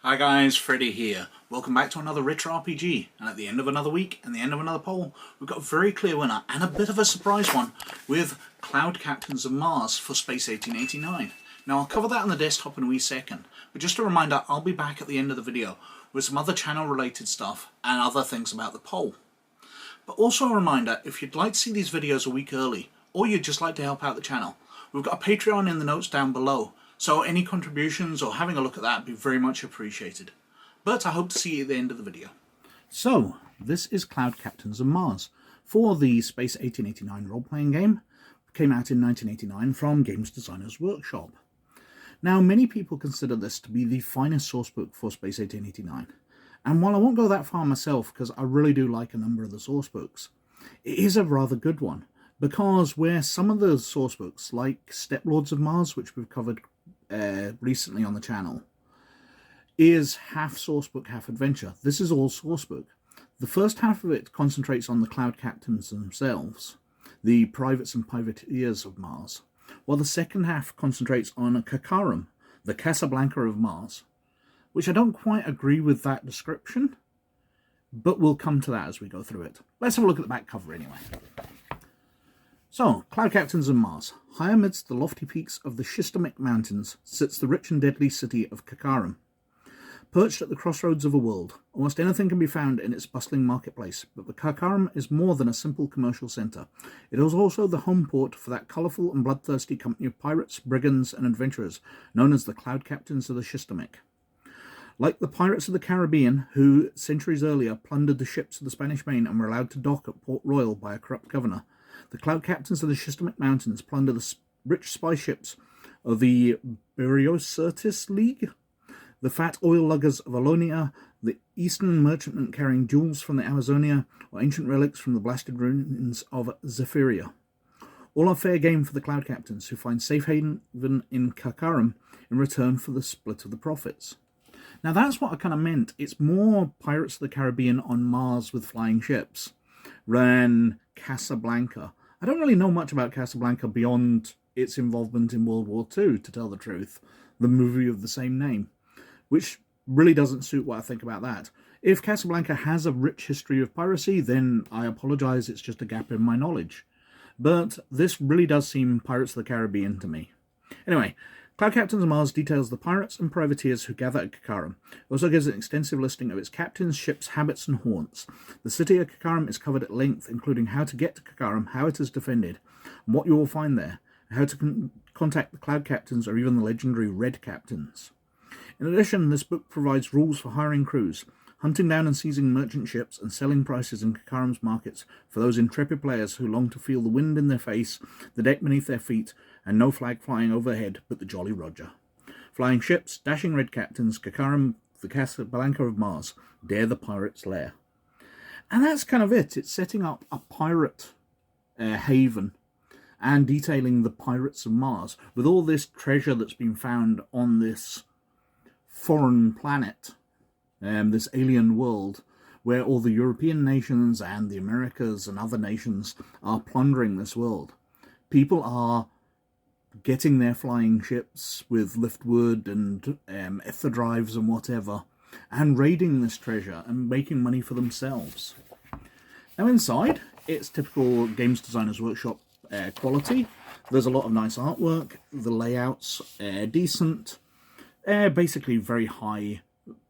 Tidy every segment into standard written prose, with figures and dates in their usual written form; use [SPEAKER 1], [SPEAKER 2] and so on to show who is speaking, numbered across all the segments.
[SPEAKER 1] Hi guys, Freddy here. Welcome back to another Rich RPG, and at the end of another week and the end of another poll, we've got a very clear winner and a bit of a surprise one with Cloud Captains of Mars for Space 1889. Now I'll cover that on the desktop in a wee second, but just a reminder, I'll be back at the end of the video with some other channel related stuff and other things about the poll. But also a reminder, if you'd like to see these videos a week early, or you'd just like to help out the channel, we've got a Patreon in the notes down below. So any contributions or having a look at that would be very much appreciated. But I hope to see you at the end of the video. So, this is Cloud Captains of Mars for the Space 1889 role-playing game. It came out in 1989 from Games Designers Workshop. Now, many people consider this to be the finest sourcebook for Space 1889. And while I won't go that far myself, because I really do like a number of the sourcebooks, it is a rather good one. Because where some of the sourcebooks, like Steplords of Mars, which we've covered recently on the channel, is half sourcebook, half adventure. This is all sourcebook. The first half of it concentrates on the Cloud Captains themselves, the privates and privateers of Mars, while the second half concentrates on Kokarum, the Casablanca of Mars, which I don't quite agree with that description, but we'll come to that as we go through it. Let's have a look at the back cover anyway. So, Cloud Captains of Mars. High amidst the lofty peaks of the Shistomik Mountains sits the rich and deadly city of Karkarham. Perched at the crossroads of a world, almost anything can be found in its bustling marketplace, but the Karkarham is more than a simple commercial centre. It is also the home port for that colourful and bloodthirsty company of pirates, brigands and adventurers, known as the Cloud Captains of the Shistomik. Like the pirates of the Caribbean, who centuries earlier plundered the ships of the Spanish Main and were allowed to dock at Port Royal by a corrupt governor, the Cloud Captains of the Shistomik Mountains plunder the rich spy ships of the Beriocertis League, the fat oil luggers of Alonia, the Eastern merchantmen carrying jewels from the Amazonia, or ancient relics from the blasted ruins of Zephyria. All are fair game for the Cloud Captains, who find safe haven in Karkarham in return for the split of the profits. Now that's what I kind of meant. It's more Pirates of the Caribbean on Mars with flying ships than Casablanca. I don't really know much about Casablanca beyond its involvement in World War II, to tell the truth, the movie of the same name, which really doesn't suit what I think about that. If Casablanca has a rich history of piracy, then I apologise, it's just a gap in my knowledge. But this really does seem Pirates of the Caribbean to me. Anyway, Cloud Captains of Mars details the pirates and privateers who gather at Kokarum. It also gives an extensive listing of its captains, ships, habits, and haunts. The city of Kokarum is covered at length, including how to get to Kokarum, how it is defended, and what you will find there, and how to contact the Cloud Captains or even the legendary Red Captains. In addition, this book provides rules for hiring crews, hunting down and seizing merchant ships, and selling prices in Kokarum's markets for those intrepid players who long to feel the wind in their face, the deck beneath their feet, and no flag flying overhead but the Jolly Roger. Flying ships, dashing red captains, Kokarum, the Casablanca of Mars, dare the pirate's lair. And that's kind of it. It's setting up a pirate haven and detailing the pirates of Mars with all this treasure that's been found on this foreign planet, this alien world, where all the European nations and the Americas and other nations are plundering this world. People are getting their flying ships with liftwood and ether drives and whatever, and raiding this treasure and making money for themselves. Now inside, it's typical Games Designers Workshop quality. There's a lot of nice artwork, the layouts decent, basically very high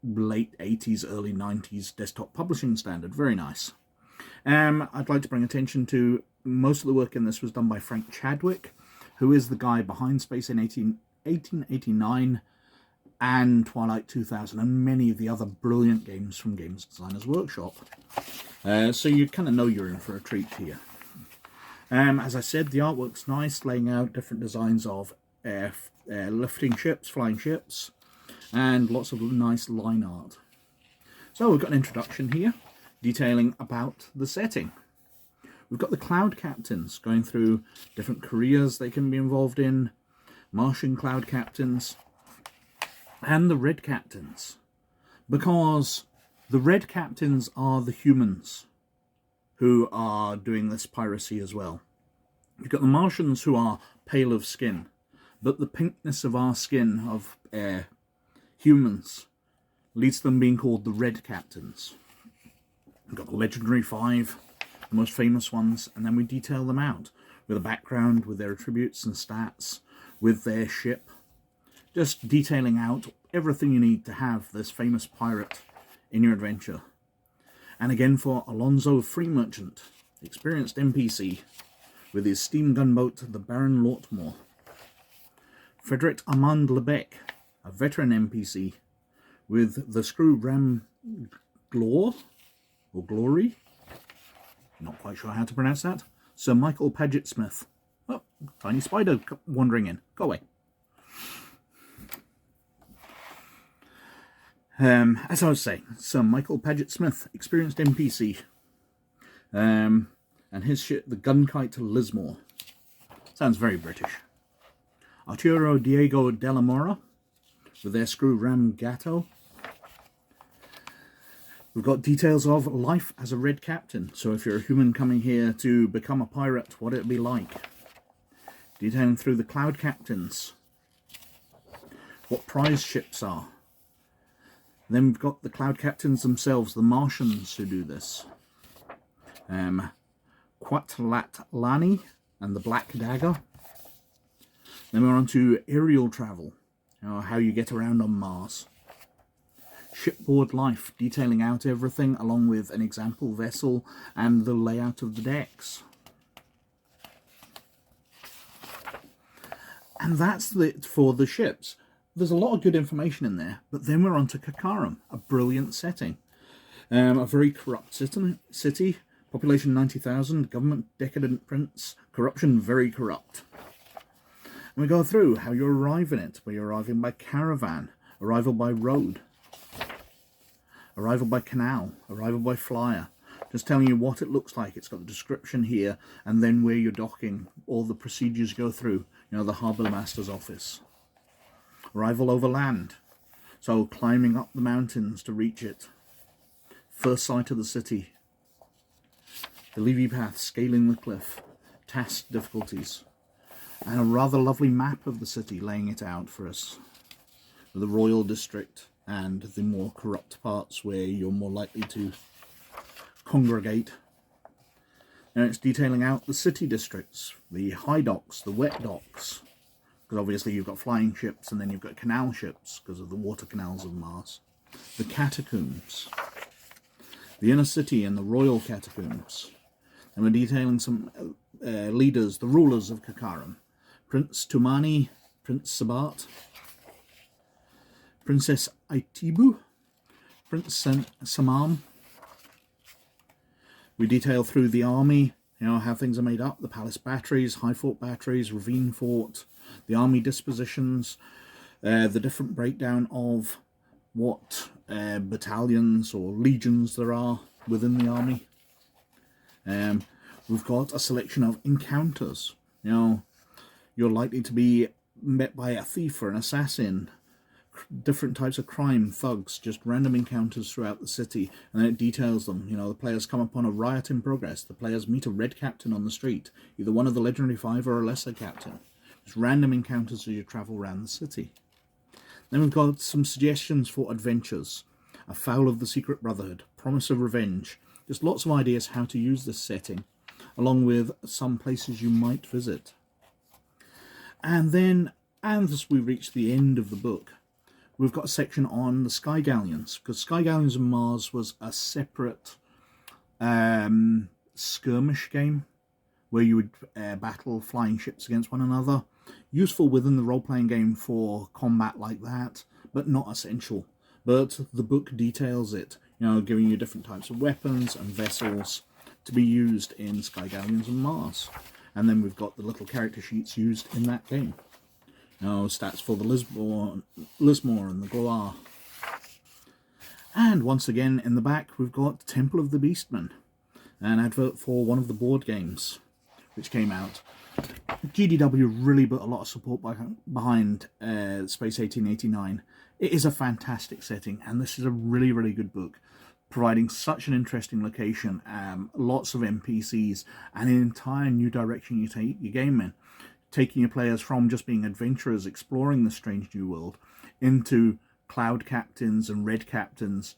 [SPEAKER 1] late 80s, early 90s desktop publishing standard. Very nice. I'd like to bring attention to most of the work in this was done by Frank Chadwick, who is the guy behind Space in 1889 and Twilight 2000 and many of the other brilliant games from Games Designers Workshop. So you kind of know you're in for a treat here. As I said, the artwork's nice, laying out different designs of lifting ships, flying ships, and lots of nice line art. So we've got an introduction here detailing about the setting. We've got the Cloud Captains going through different careers they can be involved in, Martian Cloud Captains, and the Red Captains. Because the Red Captains are the humans who are doing this piracy as well. You've got the Martians who are pale of skin, but the pinkness of our skin, of humans, leads to them being called the Red Captains. We've got the Legendary 5, the most famous ones, and then we detail them out with a background, with their attributes and stats, with their ship, just detailing out everything you need to have this famous pirate in your adventure. And again for Alonzo Free Merchant, experienced NPC, with his steam gunboat, the Baron Lortmore. Frederick Armand Lebec, a veteran NPC, with the screw ram Glore, or Glory, not quite sure how to pronounce that. Sir Michael Paget Smith. Oh, tiny spider wandering in. Go away. As I was saying, Sir Michael Paget Smith, experienced NPC, and his ship, the Gunkite Lismore. Sounds very British. Arturo Diego de la Mora, with their screw ram Gatto. We've got details of life as a Red Captain, so if you're a human coming here to become a pirate, what it'd be like. Detailing through the Cloud Captains, what prize ships are. Then we've got the Cloud Captains themselves, the Martians who do this. Quatlatlani and the Black Dagger. Then we're on to aerial travel, how you get around on Mars. Shipboard life, detailing out everything along with an example vessel and the layout of the decks. And that's it for the ships. There's a lot of good information in there, but then we're on to Kokarum, a brilliant setting. A very corrupt city, population 90,000, government decadent prince, corruption very corrupt. And we go through how you arrive in it, where you're arriving by caravan, arrival by road, arrival by canal, arrival by flyer. Just telling you what it looks like. It's got the description here, and then where you're docking, all the procedures go through, the harbour master's office. Arrival over land, so climbing up the mountains to reach it. First sight of the city. The Levy path, scaling the cliff, task difficulties, and a rather lovely map of the city laying it out for us. With the royal district and the more corrupt parts where you're more likely to congregate. And it's detailing out the city districts, the high docks, the wet docks, because obviously you've got flying ships and then you've got canal ships because of the water canals of Mars. The catacombs, the inner city and the royal catacombs. And we're detailing some leaders, the rulers of Kokarum. Prince Tumani, Prince Sabat, Princess Aitibu, Prince Samam. We detail through the army, how things are made up, the palace batteries, high fort batteries, ravine fort, the army dispositions, the different breakdown of what battalions or legions there are within the army. We've got a selection of encounters. You're likely to be met by a thief or an assassin, different types of crime, thugs, just random encounters throughout the city, and then it details them. The players come upon a riot in progress. The players meet a Red Captain on the street, either one of the Legendary 5 or a Lesser Captain. Just random encounters as you travel around the city. Then we've got some suggestions for adventures. A Foul of the Secret Brotherhood, Promise of Revenge. Just lots of ideas how to use this setting, along with some places you might visit. And then, as we reach the end of the book, we've got a section on the Sky Galleons, because Sky Galleons on Mars was a separate skirmish game where you would battle flying ships against one another. Useful within the role-playing game for combat like that, but not essential. But the book details it, giving you different types of weapons and vessels to be used in Sky Galleons on Mars. And then we've got the little character sheets used in that game. Stats for the Lismore and the Gloire. And once again, in the back, we've got Temple of the Beastmen, an advert for one of the board games which came out. GDW really put a lot of support behind Space 1889. It is a fantastic setting, and this is a really, really good book, providing such an interesting location, lots of NPCs, and an entire new direction you take your game in. Taking your players from just being adventurers exploring the strange new world into cloud captains and red captains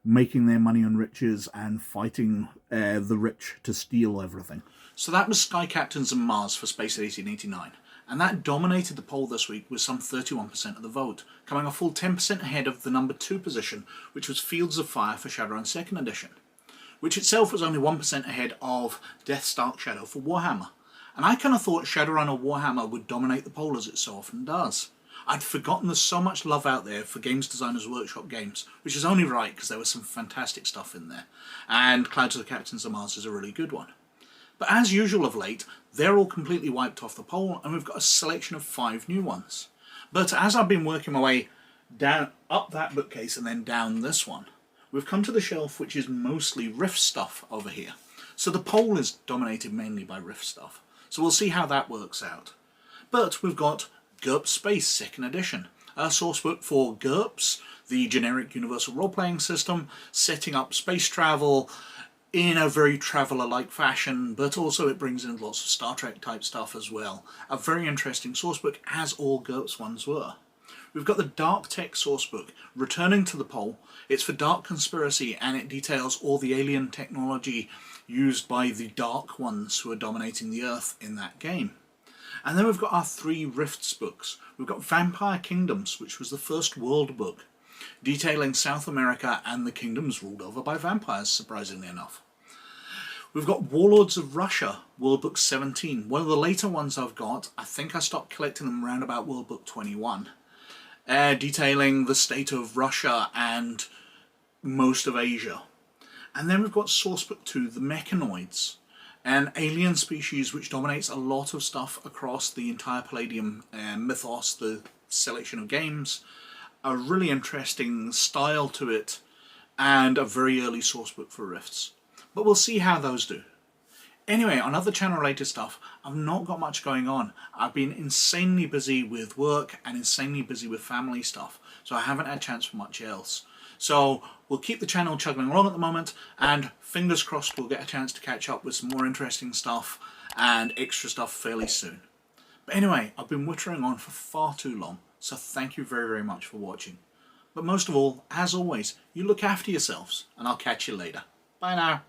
[SPEAKER 1] making their money on riches and fighting the rich to steal everything. So that was Sky Captains and Mars for Space 1889. And that dominated the poll this week with some 31% of the vote, coming a full 10% ahead of the number 2 position, which was Fields of Fire for Shadowrun 2nd Edition, which itself was only 1% ahead of Death's Dark Shadow for Warhammer. And I kind of thought Shadowrun or Warhammer would dominate the poll as it so often does. I'd forgotten there's so much love out there for Games Designers Workshop games, which is only right because there was some fantastic stuff in there. And Clouds of the Captains of Mars is a really good one. But as usual of late, they're all completely wiped off the poll, and we've got a selection of 5 new ones. But as I've been working my way down up that bookcase and then down this one, we've come to the shelf which is mostly Rift stuff over here. So the poll is dominated mainly by Rift stuff. So we'll see how that works out. But we've got GURPS Space 2nd Edition, a sourcebook for GURPS, the generic universal role-playing system, setting up space travel in a very Traveller-like fashion, but also it brings in lots of Star Trek type stuff as well. A very interesting sourcebook, as all GURPS ones were. We've got the Dark Tech sourcebook, returning to the poll. It's for Dark Conspiracy, and it details all the alien technology used by the Dark Ones who are dominating the Earth in that game. And then we've got our 3 Rifts books. We've got Vampire Kingdoms, which was the first world book, detailing South America and the kingdoms ruled over by vampires, surprisingly enough. We've got Warlords of Russia, World Book 17. One of the later ones I've got. I think I stopped collecting them around about World Book 21. Detailing the state of Russia and most of Asia. And then we've got Sourcebook 2, The Mechanoids, an alien species which dominates a lot of stuff across the entire Palladium mythos, the selection of games. A really interesting style to it, and a very early sourcebook for Rifts. But we'll see how those do. Anyway, on other channel-related stuff, I've not got much going on. I've been insanely busy with work and insanely busy with family stuff, so I haven't had a chance for much else. So we'll keep the channel chugging along at the moment, and fingers crossed we'll get a chance to catch up with some more interesting stuff and extra stuff fairly soon. But anyway, I've been wittering on for far too long, so thank you very, very much for watching. But most of all, as always, you look after yourselves, and I'll catch you later. Bye now.